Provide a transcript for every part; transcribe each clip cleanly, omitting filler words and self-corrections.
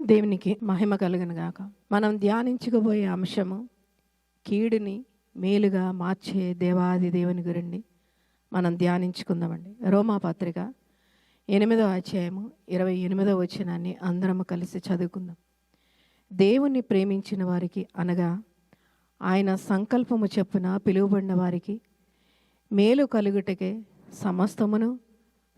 దేవునికి మహిమ కలుగును గాక. మనం ధ్యానించుకోబోయే అంశము కీడుని మేలుగా మార్చే దేవాది దేవుని గురించి మనం ధ్యానించుకుందామండి. రోమాపత్రిక 8వ అధ్యాయము 28వ వచనాన్ని అందరము కలిసి చదువుకుందాం. దేవుణ్ణి ప్రేమించిన వారికి అనగా ఆయన సంకల్పము చొప్పున పిలువబడిన వారికి మేలు కలుగుటకే సమస్తమును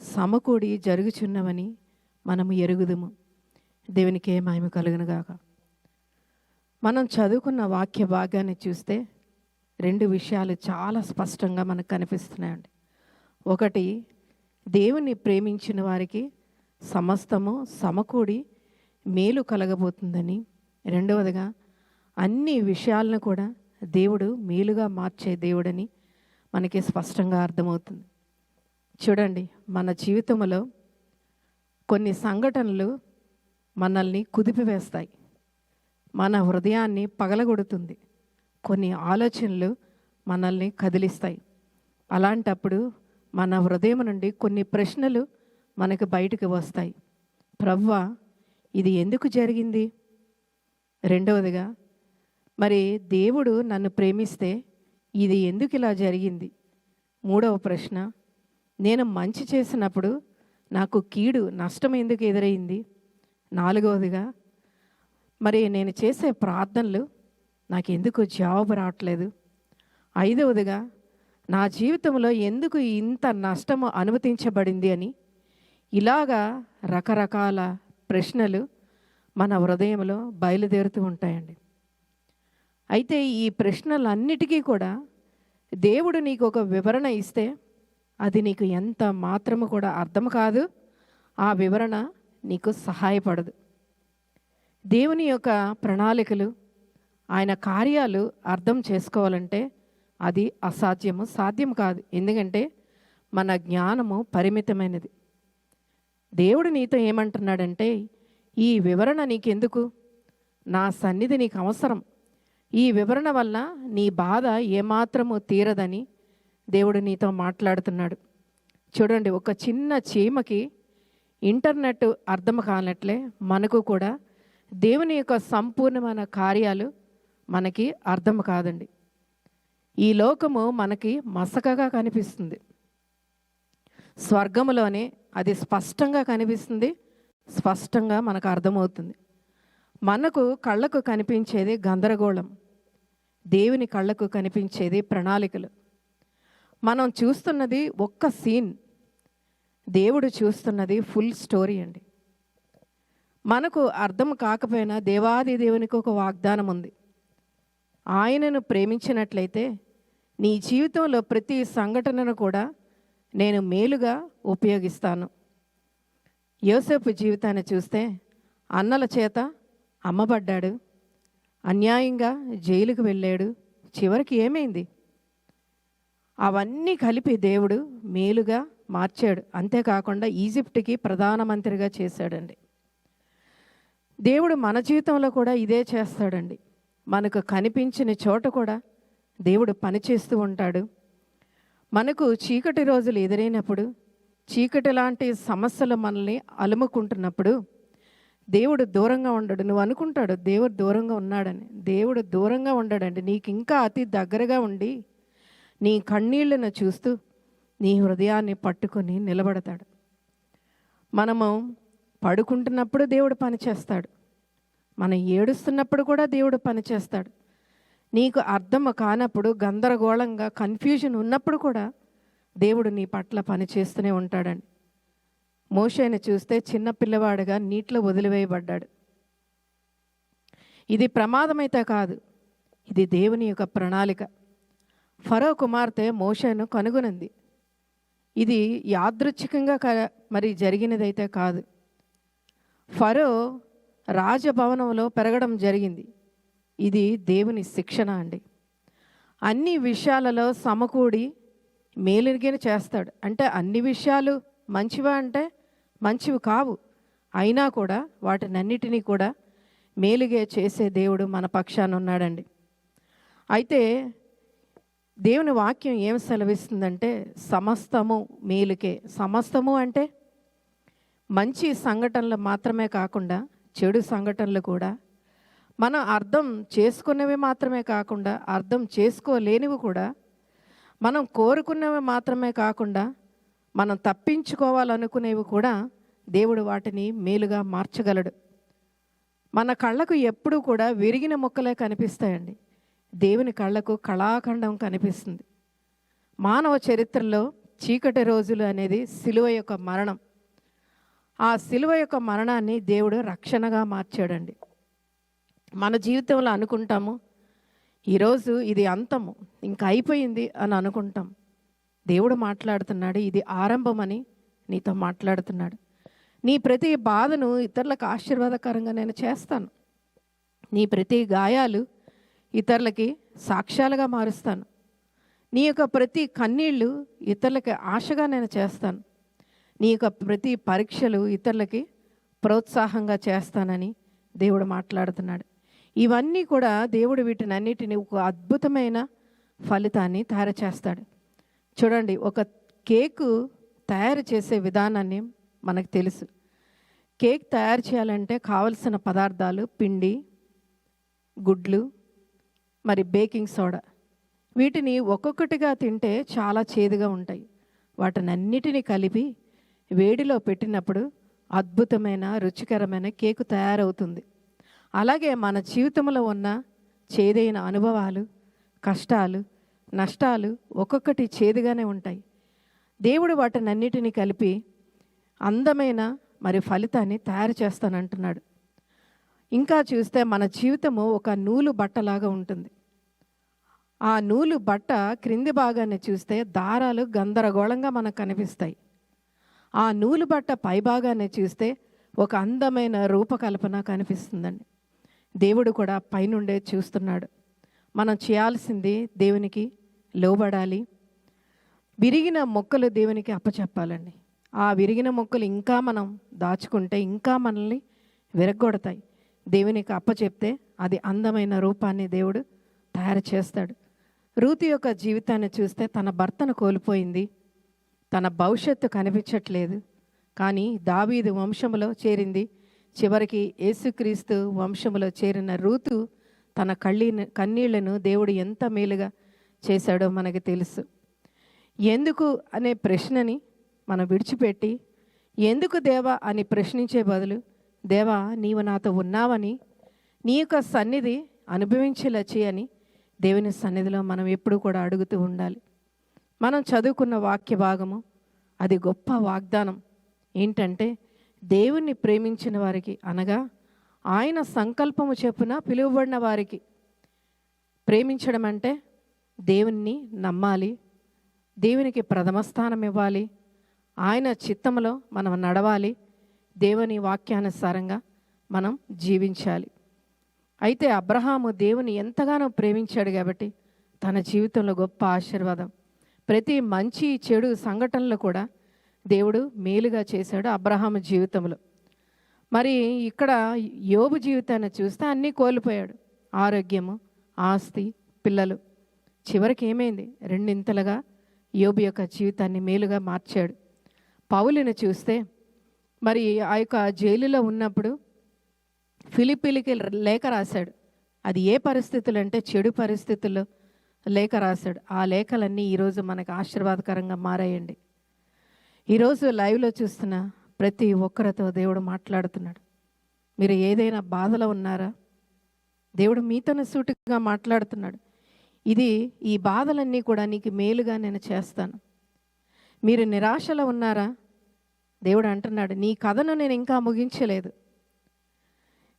సమకూడి జరుగుచున్నవని మనము ఎరుగుదుము. దేవునికి మహిమ కలుగును గాక. మనం చదువుకున్న వాక్య భాగాన్ని చూస్తే రెండు విషయాలు చాలా స్పష్టంగా మనకు కనిపిస్తున్నాయండి. ఒకటి, దేవుని ప్రేమించిన వారికి సమస్తము సమకూడి మేలు కలగబోతుందని. రెండవదిగా, అన్ని విషయాలను కూడా దేవుడు మేలుగా మార్చే దేవుడని మనకి స్పష్టంగా అర్థమవుతుంది. చూడండి, మన జీవితంలో కొన్ని సంఘటనలు మనల్ని కుదిపివేస్తాయి, మన హృదయాన్ని పగలగొడుతుంది, కొన్ని ఆలోచనలు మనల్ని కదిలిస్తాయి. అలాంటప్పుడు మన హృదయం నుండి కొన్ని ప్రశ్నలు మనకు బయటకు వస్తాయి. ప్రభువా, ఇది ఎందుకు జరిగింది? రెండవదిగా, మరి దేవుడు నన్ను ప్రేమిస్తే ఇది ఎందుకు ఇలా జరిగింది? మూడవ ప్రశ్న, నేను మంచి చేసినప్పుడు నాకు కీడు నష్టం ఎందుకు ఎదురైంది? నాలుగవదిగా, మరి నేను చేసే ప్రార్థనలు నాకు ఎందుకు జవాబు రావట్లేదు? ఐదవదిగా, నా జీవితంలో ఎందుకు ఇంత నష్టము అనుమతించబడింది అని ఇలాగా రకరకాల ప్రశ్నలు మన హృదయంలో బయలుదేరుతూ ఉంటాయండి. అయితే ఈ ప్రశ్నలన్నిటికీ కూడా దేవుడు నీకు ఒక వివరణ ఇస్తే అది నీకు ఎంత మాత్రము కూడా అర్థం కాదు, ఆ వివరణ నీకు సహాయపడదు. దేవుని యొక్క ప్రణాళికలు, ఆయన కార్యాలు అర్థం చేసుకోవాలంటే అది అసాధ్యము, సాధ్యం కాదు. ఎందుకంటే మన జ్ఞానము పరిమితమైనది. దేవుడు నీతో ఏమంటున్నాడంటే, ఈ వివరణ నీకెందుకు? నా సన్నిధి నీకు అవసరం. ఈ వివరణ వల్ల నీ బాధ ఏమాత్రము తీరదని దేవుడు నీతో మాట్లాడుతున్నాడు. చూడండి, ఒక చిన్న చీమకి ఇంటర్నెట్ అర్థం కానట్లే మనకు కూడా దేవుని యొక్క సంపూర్ణమైన కార్యాలు మనకి అర్థం కాదండి. ఈ లోకము మనకి మసకగా కనిపిస్తుంది, స్వర్గములోనే అది స్పష్టంగా కనిపిస్తుంది, స్పష్టంగా మనకు అర్థమవుతుంది. మనకు కళ్ళకు కనిపించేది గందరగోళం, దేవుని కళ్ళకు కనిపించేది ప్రణాళికలు. మనం చూస్తున్నది ఒక్క సీన్, దేవుడు చూస్తున్నది ఫుల్ స్టోరీ అండి. మనకు అర్థం కాకపోయినా దేవాది దేవునికి ఒక వాగ్దానం ఉంది. ఆయనను ప్రేమించినట్లయితే నీ జీవితంలో ప్రతి సంఘటనను కూడా నేను మేలుగా ఉపయోగిస్తాను. యోసేపు జీవితాన్ని చూస్తే అన్నల చేత అమ్మబడ్డాడు, అన్యాయంగా జైలుకు వెళ్ళాడు, చివరికి ఏమైంది? అవన్నీ కలిపి దేవుడు మేలుగా మార్చాడు. అంతేకాకుండా ఈజిప్ట్కి ప్రధానమంత్రిగా చేశాడండి. దేవుడు మన జీవితంలో కూడా ఇదే చేస్తాడండి. మనకు కనిపించిన చోట కూడా దేవుడు పనిచేస్తూ ఉంటాడు. మనకు చీకటి రోజులు ఎదురైనప్పుడు, చీకటి లాంటి సమస్యలు మనల్ని అలుముకుంటున్నప్పుడు దేవుడు దూరంగా ఉండడు. నువ్వు అనుకుంటాడు దేవుడు దూరంగా ఉన్నాడని. దేవుడు దూరంగా ఉండడండి. నీకు ఇంకా అతి దగ్గరగా ఉండి నీ కన్నీళ్లను చూస్తూ నీ హృదయాన్ని పట్టుకొని నిలబడతాడు. మనము పడుకుంటున్నప్పుడు దేవుడు పనిచేస్తాడు, మనం ఏడుస్తున్నప్పుడు కూడా దేవుడు పనిచేస్తాడు. నీకు అర్థం కానప్పుడు, గందరగోళంగా కన్ఫ్యూజన్ ఉన్నప్పుడు కూడా దేవుడు నీ పట్ల పనిచేస్తూనే ఉంటాడండి. మోషేని చూస్తే చిన్న పిల్లవాడుగా నీటిలో వదిలివేయబడ్డాడు. ఇది ప్రమాదమైతే కాదు, ఇది దేవుని యొక్క ప్రణాళిక. ఫరో కుమార్తె మోషేను కనుగొనింది. ఇది యాదృచ్ఛికంగా మరి జరిగినదైతే కాదు. ఫరో రాజభవనంలో పెరగడం జరిగింది. ఇది దేవుని శిక్షణ అండి. అన్ని విషయాలలో సమకూడి మేలుగిన చేస్తాడు. అంటే అన్ని విషయాలు మంచివా అంటే మంచివి కావు, అయినా కూడా వాటినన్నిటినీ కూడా మేలుగే చేసే దేవుడు మన పక్షాన ఉన్నాడండి. అయితే దేవుని వాక్యం ఏం సెలవిస్తుందంటే సమస్తము మేలుకే. సమస్తము అంటే మంచి సంఘటనలు మాత్రమే కాకుండా చెడు సంఘటనలు కూడా మనం అర్థం చేసుకున్నవి మాత్రమే కాకుండా అర్థం చేసుకోలేనివి కూడా, మనం కోరుకున్నవి మాత్రమే కాకుండా మనం తప్పించుకోవాలనుకునేవి కూడా దేవుడు వాటిని మేలుగా మార్చగలడు. మన కళ్ళకు ఎప్పుడూ కూడా విరిగిన ముక్కలే కనిపిస్తాయండి. దేవుని కళ్ళకు కళాఖండం కనిపిస్తుంది. మానవ చరిత్రలో చీకటి రోజులు అనేది సిలువ యొక్క మరణం. ఆ సిలువ యొక్క మరణాన్ని దేవుడు రక్షణగా మార్చాడండి. మన జీవితంలో అనుకుంటాము, ఈరోజు ఇది అంతము, ఇంకా అయిపోయింది అని అనుకుంటాం. దేవుడు మాట్లాడుతున్నాడు, ఇది ఆరంభమని నీతో మాట్లాడుతున్నాడు. నీ ప్రతి బాధను ఇతరులకు ఆశీర్వాదకరంగా నేను చేస్తాను. నీ ప్రతి గాయాలు ఇతరులకి సాక్ష్యాలుగా మారుస్తాను. నీ యొక్క ప్రతి కన్నీళ్ళు ఇతరులకి ఆశగా నేను చేస్తాను. నీ యొక్క ప్రతి పరీక్షలు ఇతరులకి ప్రోత్సాహంగా చేస్తానని దేవుడు మాట్లాడుతున్నాడు. ఇవన్నీ కూడా దేవుడు వీటినన్నిటిని ఒక అద్భుతమైన ఫలితాన్ని తయారు చేస్తాడు. చూడండి, ఒక కేకు తయారు చేసే విధానాన్ని మనకు తెలుసు. కేక్ తయారు చేయాలంటే కావలసిన పదార్థాలు పిండి, గుడ్లు, మరి బేకింగ్ సోడా. వీటిని ఒక్కొక్కటిగా తింటే చాలా చేదుగా ఉంటాయి. వాటినన్నిటినీ కలిపి వేడిలో పెట్టినప్పుడు అద్భుతమైన రుచికరమైన కేకు తయారవుతుంది. అలాగే మన జీవితంలో ఉన్న చేదైన అనుభవాలు, కష్టాలు, నష్టాలు ఒక్కొక్కటి చేదుగానే ఉంటాయి. దేవుడు వాటినన్నిటినీ కలిపి అందమైన మరి ఫలితాన్ని తయారు చేస్తానంటున్నాడు. ఇంకా చూస్తే మన జీవితము ఒక నూలు బట్టలాగా ఉంటుంది. ఆ నూలు బట్ట క్రింది భాగాన్ని చూస్తే దారాలు గందరగోళంగా మనకు కనిపిస్తాయి. ఆ నూలు బట్ట పై భాగాన్ని చూస్తే ఒక అందమైన రూపకల్పన కనిపిస్తుందండి. దేవుడు కూడా పైనుండే చూస్తున్నాడు. మనం చేయాల్సింది దేవునికి లోబడాలి. విరిగిన మొక్కలు దేవునికి అప్పచెప్పాలండి. ఆ విరిగిన మొక్కలు ఇంకా మనం దాచుకుంటే ఇంకా మనల్ని విరగ్గొడతాయి. దేవునికి అప్పచెప్తే అది అందమైన రూపాన్ని దేవుడు తయారు చేస్తాడు. రూతు యొక్క జీవితాన్ని చూస్తే తన భర్తను కోల్పోయింది, తన భవిష్యత్తు కనిపించట్లేదు. కానీ దావీదు వంశములో చేరింది. చివరికి యేసుక్రీస్తు వంశములో చేరిన రూతు తన కన్నీళ్లను దేవుడు ఎంత మేలుగా చేశాడో మనకు తెలుసు. ఎందుకు అనే ప్రశ్నని మనం విడిచిపెట్టి, ఎందుకు దేవా అని ప్రశ్నించే బదులు, దేవా నీవు నాతో ఉన్నావని, నీ యొక్క సన్నిధి అనుభవించేలా చేయని దేవుని సన్నిధిలో మనం ఎప్పుడు కూడా అడుగుతూ ఉండాలి. మనం చదువుకున్న వాక్య భాగము అది గొప్ప వాగ్దానం. ఏంటంటే, దేవుణ్ణి ప్రేమించిన వారికి, అనగా ఆయన సంకల్పము చొప్పున పిలువబడిన వారికి. ప్రేమించడం అంటే దేవుణ్ణి నమ్మాలి, దేవునికి ప్రథమ స్థానం ఇవ్వాలి, ఆయన చిత్తంలో మనం నడవాలి, దేవుని వాక్యానుసారంగా మనం జీవించాలి. అయితే అబ్రహాము దేవుని ఎంతగానో ప్రేమించాడు కాబట్టి తన జీవితంలో గొప్ప ఆశీర్వాదం, ప్రతి మంచి చెడు సంఘటనలు కూడా దేవుడు మేలుగా చేశాడు అబ్రహాము జీవితంలో. మరి ఇక్కడ యోబు జీవితాన్ని చూస్తే అన్నీ కోల్పోయాడు. ఆరోగ్యము, ఆస్తి, పిల్లలు. చివరికి ఏమైంది? రెండింతలుగా యోబు యొక్క జీవితాన్ని మేలుగా మార్చాడు. పౌలుని చూస్తే మరి ఆ యొక్క జైలులో ఉన్నప్పుడు ఫిలిప్పీలకి లేఖ రాశాడు. అది ఏ పరిస్థితులు అంటే చెడు పరిస్థితుల్లో లేఖ రాశాడు. ఆ లేఖలన్నీ ఈరోజు మనకు ఆశీర్వాదకరంగా మారాయండి. ఈరోజు లైవ్లో చూస్తున్న ప్రతి ఒక్కరితో దేవుడు మాట్లాడుతున్నాడు. మీరు ఏదైనా బాధలో ఉన్నారా? దేవుడు మీతోనే సూటిగా మాట్లాడుతున్నాడు. ఈ బాధలన్నీ కూడా నీకు మేలుగా నేను చేస్తాను. మీరు నిరాశలో ఉన్నారా? దేవుడు అంటున్నాడు, నీ కథను నేను ఇంకా ముగించలేదు.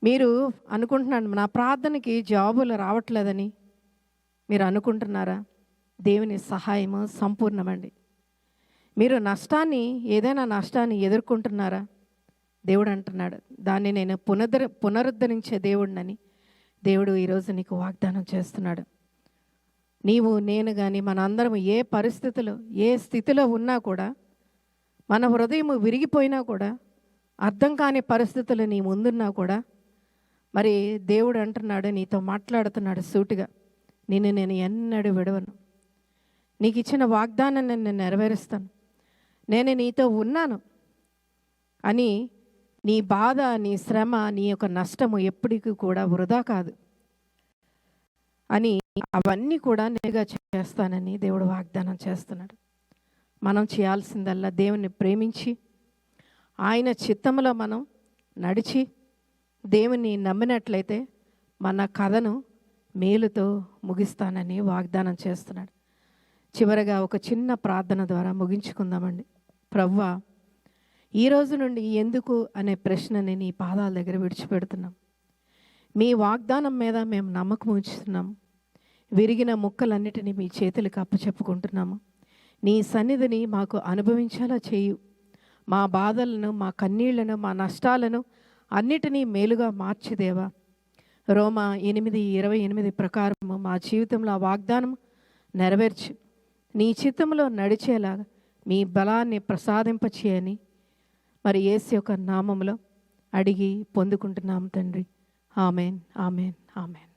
మీరు అనుకుంటున్నాను నా ప్రార్థనకి జవాబులు రావట్లేదని మీరు అనుకుంటున్నారా? దేవుని సహాయము సంపూర్ణమండి. మీరు ఏదైనా నష్టాన్ని ఎదుర్కొంటున్నారా? దేవుడు అంటున్నాడు, దాన్ని నేను పునరుద్ధరించే దేవుడినని దేవుడు ఈరోజు నీకు వాగ్దానం చేస్తున్నాడు. నీవు, నేను కానీ మనందరం ఏ పరిస్థితిలో, ఏ స్థితిలో ఉన్నా కూడా, మన హృదయం విరిగిపోయినా కూడా, అర్థం కాని పరిస్థితులు నీ ముందున్నా కూడా, మరి దేవుడు అంటున్నాడు, నీతో మాట్లాడుతున్నాడు సూటిగా, నేను ఎన్నడూ విడవను, నీకు ఇచ్చిన వాగ్దానాన్ని నేను నెరవేరుస్తాను, నేను నీతో ఉన్నాను అని నీ బాధ, నీ శ్రమ, నీ యొక్క నష్టము ఎప్పటికీ కూడా వృధా కాదు అని, అవన్నీ కూడా నేనుగా చేస్తానని దేవుడు వాగ్దానం చేస్తున్నాడు. మనం చేయాల్సిందల్లా దేవుని ప్రేమించి ఆయన చిత్తంలో మనం నడిచి దేవుని నమ్మినట్లయితే మన కథను మేలుతో ముగిస్తానని వాగ్దానం చేస్తున్నాడు. చివరగా ఒక చిన్న ప్రార్థన ద్వారా ముగించుకుందామండి. ప్రభువా, ఈ రోజు నుండి ఎందుకు అనే ప్రశ్నని నీ పాదాల దగ్గర విడిచిపెడుతున్నాం. మీ వాగ్దానం మీద మేము నమ్మకం ఉంచుతున్నాము. విరిగిన ముక్కలన్నిటినీ మీ చేతులకు అప్పచెప్పుకుంటున్నాము. నీ సన్నిధిని మాకు అనుభవించేలా చేయు. మా బాధలను, మా కన్నీళ్లను, మా నష్టాలను అన్నిటినీ మేలుగా మార్చిదేవా. రోమా 8:28 ప్రకారము మా జీవితంలో ఆ వాగ్దానం నెరవేర్చు. నీ చిత్తంలో నడిచేలాగా మీ బలాన్ని ప్రసాదింపచేయని మరి యేసు యొక్క నామములో అడిగి పొందుకుంటున్నాం తండ్రి. Amen, amen, amen.